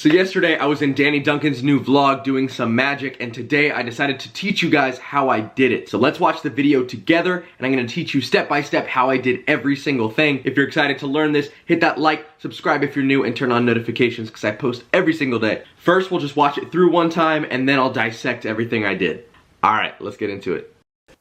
So yesterday I was in Duncan's new vlog doing some magic, and today I decided to teach you guys how I did it. So let's watch the video together, and I'm gonna teach you step by step how I did every single thing. If you're excited to learn this, hit that like, subscribe if you're new, and turn on notifications because I post every single day. First, we'll just watch it through one time, and then I'll dissect everything I did. All right, let's get into it.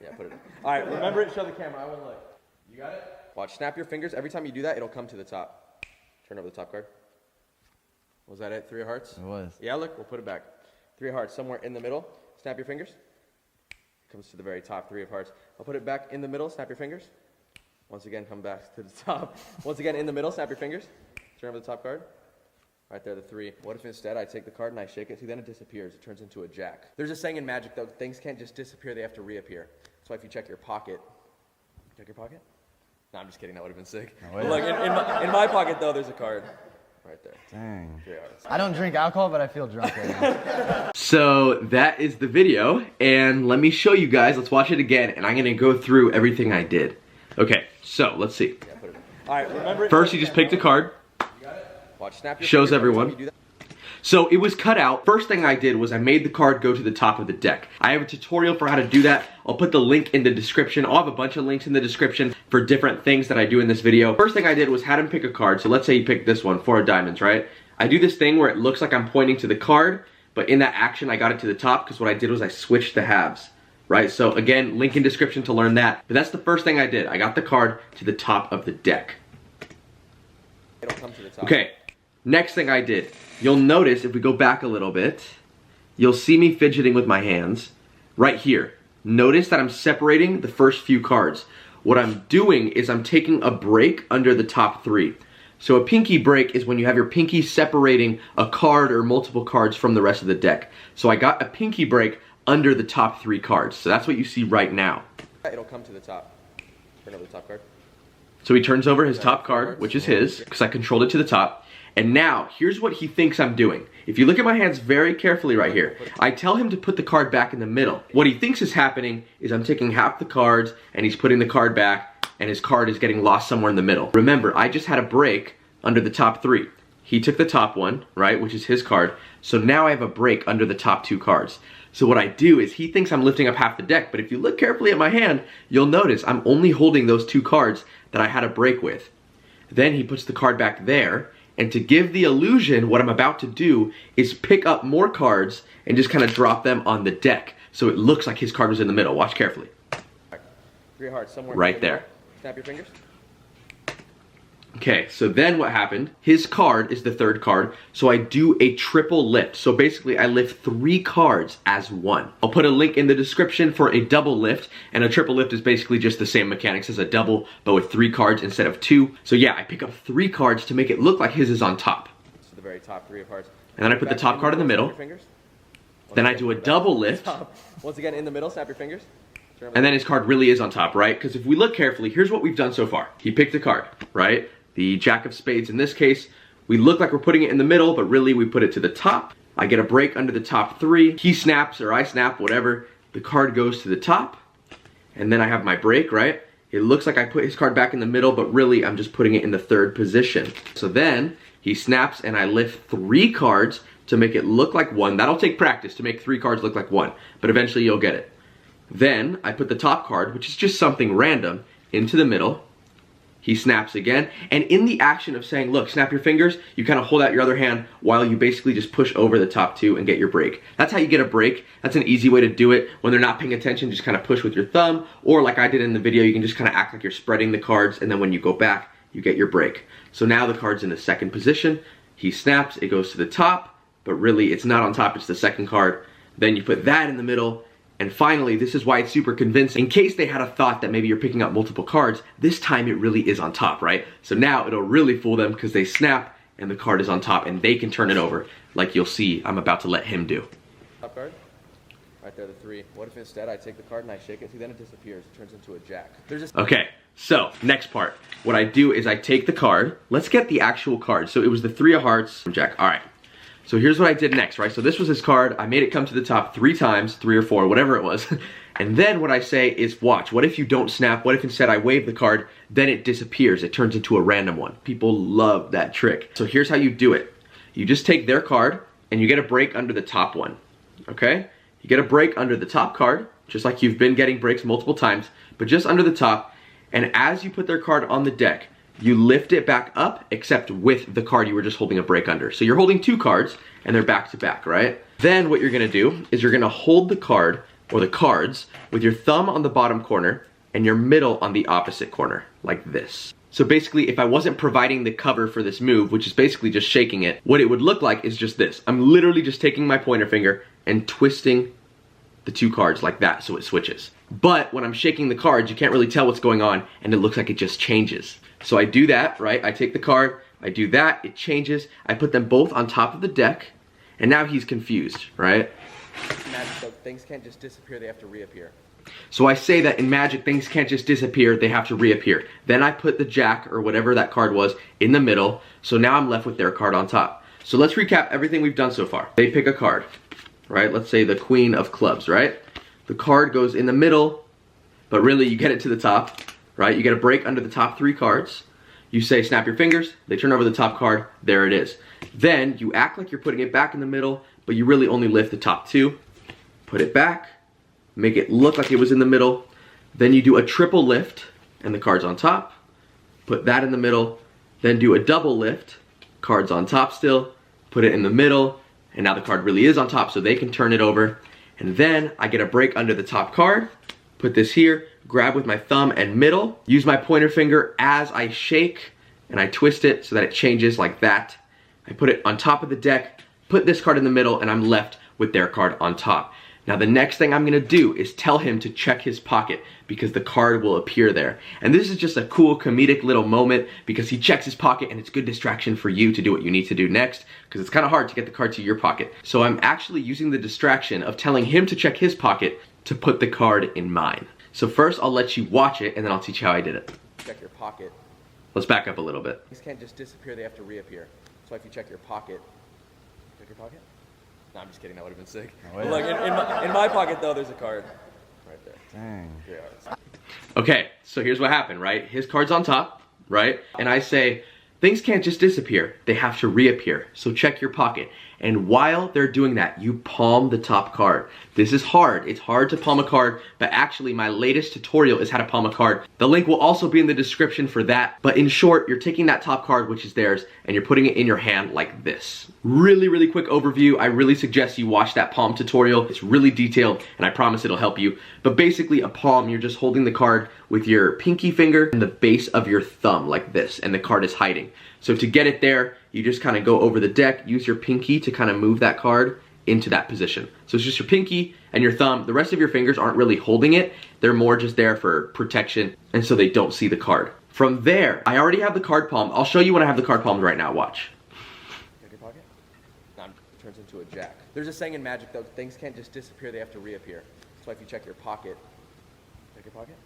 Yeah, put it in. All right, remember it, show the camera, I won't look. You got it? Watch, snap your fingers. Every time you do that, it'll come to the top. Turn over the top card. Was that it? 3 of hearts? It was. Yeah, look, we'll put it back. 3 of hearts, somewhere in the middle. Snap your fingers. Comes to the very top, 3 of hearts. I'll put it back in the middle, snap your fingers. Once again, come back to the top. Once again, in the middle, snap your fingers. Turn over the top card. Right there, the 3. What if instead I take the card and I shake it? See, then it disappears. It turns into a jack. There's a saying in magic, though, things can't just disappear, they have to reappear. That's why if you check your pocket, check your pocket? No, I'm just kidding, that would have been sick. No, look, in my pocket, though, there's a card. Right there. Dang. I don't drink alcohol, but I feel drunk right now. So that is the video, and let me show you guys. Let's watch it again, and I'm gonna go through everything I did. Okay, so let's see. Yeah, put it in. All right, remember. First, you just picked a card. You got it? Watch, snap your shows everyone. So it was cut out. First thing I did was I made the card go to the top of the deck. I have a tutorial for how to do that. I'll put the link in the description. I'll have a bunch of links in the description for different things that I do in this video. First thing I did was had him pick a card. So let's say he picked this one, 4 of diamonds, right? I do this thing where it looks like I'm pointing to the card, but in that action I got it to the top because what I did was I switched the halves, right? So again, link in description to learn that. But that's the first thing I did. I got the card to the top of the deck. It'll come to the top. Okay. Next thing I did, you'll notice if we go back a little bit, you'll see me fidgeting with my hands right here. Notice that I'm separating the first few cards. What I'm doing is I'm taking a break under the top 3. So a pinky break is when you have your pinky separating a card or multiple cards from the rest of the deck. So I got a pinky break under the top 3 cards. So that's what you see right now. It'll come to the top. Turn over the top card. So he turns over his top card, which is his, because I controlled it to the top. And now, here's what he thinks I'm doing. If you look at my hands very carefully right here, I tell him to put the card back in the middle. What he thinks is happening is I'm taking half the cards and he's putting the card back and his card is getting lost somewhere in the middle. Remember, I just had a break under the top 3. He took the top one, right, which is his card. So now I have a break under the top 2 cards. So what I do is he thinks I'm lifting up half the deck, but if you look carefully at my hand, you'll notice I'm only holding those 2 cards that I had a break with. Then he puts the card back there. And to give the illusion, what I'm about to do is pick up more cards and just kind of drop them on the deck. So it looks like his card was in the middle. Watch carefully. 3 of hearts somewhere right there. Snap your fingers. Okay, so then what happened, his card is the 3rd card, so I do a triple lift. So basically I lift 3 cards as one. I'll put a link in the description for a double lift, and a triple lift is basically just the same mechanics as a double, but with 3 cards instead of 2. So yeah, I pick up 3 cards to make it look like his is on top. So the very top 3 of hearts. And then I put the top card in the middle. Then I do a double lift. Once again, in the middle, snap your fingers. And then his card really is on top, right? Because if we look carefully, here's what we've done so far. He picked a card, right? The Jack of Spades in this case. We look like we're putting it in the middle, but really we put it to the top. I get a break under the top 3. He snaps or I snap, whatever. The card goes to the top. And then I have my break, right? It looks like I put his card back in the middle, but really I'm just putting it in the 3rd position. So then he snaps and I lift 3 cards to make it look like 1. That'll take practice to make 3 cards look like 1, but eventually you'll get it. Then I put the top card, which is just something random, into the middle. He snaps again, and in the action of saying, look, snap your fingers, you kind of hold out your other hand while you basically just push over the top 2 and get your break. That's how you get a break. That's an easy way to do it. When they're not paying attention, just kind of push with your thumb, or like I did in the video, you can just kind of act like you're spreading the cards, and then when you go back, you get your break. So now the card's in the 2nd position. He snaps, it goes to the top, but really it's not on top, it's the 2nd card. Then you put that in the middle. And finally, this is why it's super convincing. In case they had a thought that maybe you're picking up multiple cards, this time it really is on top, right? So now it'll really fool them because they snap and the card is on top and they can turn it over like you'll see I'm about to let him do. Top card, right there, the 3. What if instead I take the card and I shake it? See, then it disappears. It turns into a jack. Okay, so next part. What I do is I take the card. Let's get the actual card. So it was the 3 of hearts, jack. All right. So here's what I did next, right? So this was his card. I made it come to the top 3 times, 3 or 4, whatever it was. And then what I say is, watch, what if you don't snap? What if instead I wave the card, then it disappears. It turns into a random one. People love that trick. So here's how you do it. You just take their card and you get a break under the top one, okay? You get a break under the top card, just like you've been getting breaks multiple times, but just under the top. And as you put their card on the deck, you lift it back up, except with the card you were just holding a break under. So you're holding two cards and they're back to back, right? Then what you're gonna do is you're gonna hold the card or the cards with your thumb on the bottom corner and your middle on the opposite corner, like this. So basically, if I wasn't providing the cover for this move, which is basically just shaking it, what it would look like is just this. I'm literally just taking my pointer finger and twisting the two cards like that so it switches. But when I'm shaking the cards, you can't really tell what's going on and it looks like it just changes. So I do that, right? I take the card, I do that, it changes. I put them both on top of the deck and now he's confused, right? Magic, though, things can't just disappear, they have to reappear. So I say that in Magic, things can't just disappear, they have to reappear. Then I put the Jack, or whatever that card was, in the middle, so now I'm left with their card on top. So let's recap everything we've done so far. They pick a card, right? Let's say the Queen of Clubs, right? The card goes in the middle, but really you get it to the top, right? You get a break under the top three cards. You say snap your fingers, they turn over the top card, there it is. Then you act like you're putting it back in the middle, but you really only lift the top two. Put it back, make it look like it was in the middle. Then you do a triple lift and the card's on top. Put that in the middle. Then do a double lift, card's on top still. Put it in the middle, and now the card really is on top so they can turn it over. And then I get a break under the top card. Put this here, grab with my thumb and middle. Use my pointer finger as I shake and I twist it so that it changes like that. I put it on top of the deck, put this card in the middle, and I'm left with their card on top. Now the next thing I'm gonna do is tell him to check his pocket because the card will appear there. And this is just a cool comedic little moment because he checks his pocket and it's good distraction for you to do what you need to do next because it's kind of hard to get the card to your pocket. So I'm actually using the distraction of telling him to check his pocket to put the card in mine. So first I'll let you watch it and then I'll teach you how I did it. Check your pocket. Let's back up a little bit. Things can't just disappear, they have to reappear. So if you check your pocket, check your pocket? No, I'm just kidding, that would have been sick. Oh, yeah. Look, in my pocket though, there's a card. Right there. Dang. Yeah. Okay, so here's what happened, right? His card's on top, right? And I say, things can't just disappear, they have to reappear. So check your pocket. And while they're doing that, you palm the top card. This is hard. It's hard to palm a card, but actually my latest tutorial is how to palm a card. The link will also be in the description for that. But in short, you're taking that top card, which is theirs, and you're putting it in your hand like this. Really, really quick overview. I really suggest you watch that palm tutorial. It's really detailed, and I promise it'll help you. But basically a palm, you're just holding the card with your pinky finger and the base of your thumb like this, and the card is hiding. So to get it there, you just kind of go over the deck, use your pinky to kind of move that card into that position. So it's just your pinky and your thumb. The rest of your fingers aren't really holding it. They're more just there for protection, and so they don't see the card. From there, I already have the card palmed. I'll show you when I have the card palmed right now, watch. Check your pocket? No, it turns into a jack. There's a saying in Magic though, things can't just disappear, they have to reappear. So if you check your pocket, check your pocket?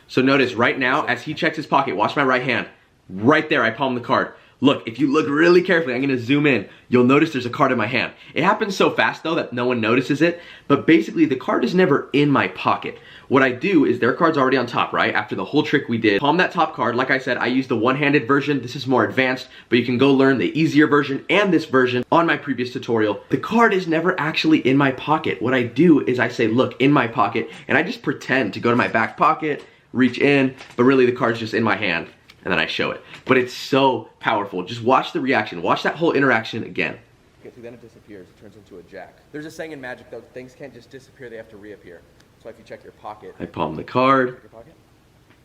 So notice right now, as he checks his pocket, watch my right hand. Right there, I palm the card. Look, if you look really carefully, I'm gonna zoom in, you'll notice there's a card in my hand. It happens so fast though that no one notices it, but basically the card is never in my pocket. What I do is their card's already on top, right? After the whole trick we did, palm that top card. Like I said, I use the one-handed version. This is more advanced, but you can go learn the easier version and this version on my previous tutorial. The card is never actually in my pocket. What I do is I say, look, in my pocket, and I just pretend to go to my back pocket, reach in, but really the card's just in my hand. And then I show it. But it's so powerful. Just watch the reaction. Watch that whole interaction again. Okay, so then it disappears. It turns into a jack. There's a saying in Magic though, things can't just disappear, they have to reappear. So if you check your pocket, I palm the card. check your pocket?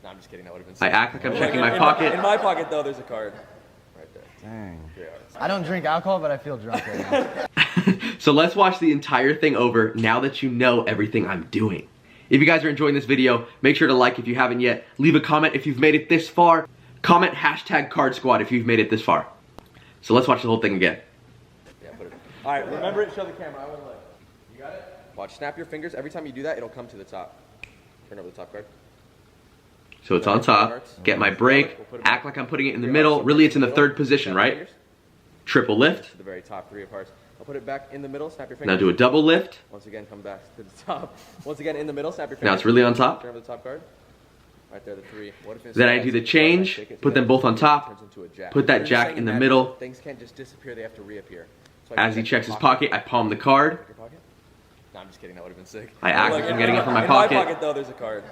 No, I'm just kidding, that would have been I sick. act like I'm Look, checking my pocket. In my pocket though, there's a card. Right there. Dang. Yeah. I don't drink alcohol, but I feel drunk right now. So let's watch the entire thing over now that you know everything I'm doing. If you guys are enjoying this video, make sure to like if you haven't yet. Leave a comment if you've made it this far. Comment hashtag Card Squad if you've made it this far. So let's watch the whole thing again. Yeah, put it. All right, remember it, show the camera. I won't look. You got it? Watch, snap your fingers. Every time you do that, it'll come to the top. Turn over the top card. So it's on top. Get my break. Act like I'm putting it in the middle. Really, it's in the third position, right? Triple lift. To the very top, three of hearts. I'll put it back in the middle, snap your fingers. Now do a double lift. Once again, come back to the top. Once again, in the middle, snap your fingers. Now it's really on top. Turn over the top card. Right there, the 3. What if Then I do the change, put them both on top, put that jack in the middle. Things can't just disappear, they have to reappear. So As he checks his pocket, I palm the card. Your pocket? No, I'm just kidding, that would have been sick. I act like I'm getting it from my in pocket. my pocket though, there's a card.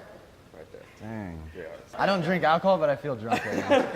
Right there. Dang. Yeah. I don't drink alcohol, but I feel drunk right now.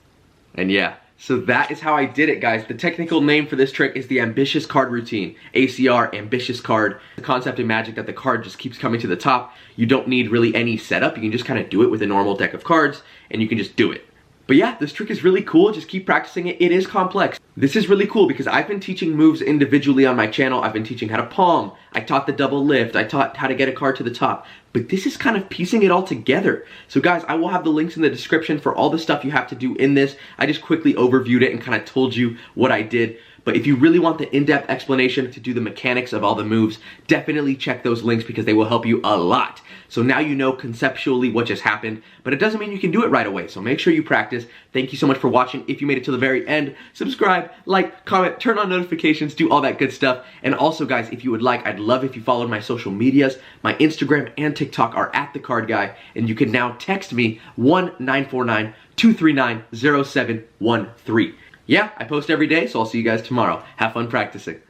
And yeah, so that is how I did it, guys. The technical name for this trick is the ambitious card routine. ACR, ambitious card. The concept in Magic that the card just keeps coming to the top. You don't need really any setup. You can just kind of do it with a normal deck of cards, and you can just do it. But yeah, this trick is really cool. Just keep practicing it. It is complex. This is really cool because I've been teaching moves individually on my channel. I've been teaching how to palm. I taught the double lift. I taught how to get a card to the top. But this is kind of piecing it all together. So guys, I will have the links in the description for all the stuff you have to do in this. I just quickly overviewed it and kind of told you what I did. But if you really want the in-depth explanation to do the mechanics of all the moves, definitely check those links because they will help you a lot. So now you know conceptually what just happened, but it doesn't mean you can do it right away. So make sure you practice. Thank you so much for watching. If you made it to the very end, subscribe, like, comment, turn on notifications, do all that good stuff. And also guys, if you would like, I'd love if you followed my social medias. My Instagram and TikTok are @thecardguy, and you can now text me 1-949-239-0713. Yeah, I post every day, so I'll see you guys tomorrow. Have fun practicing.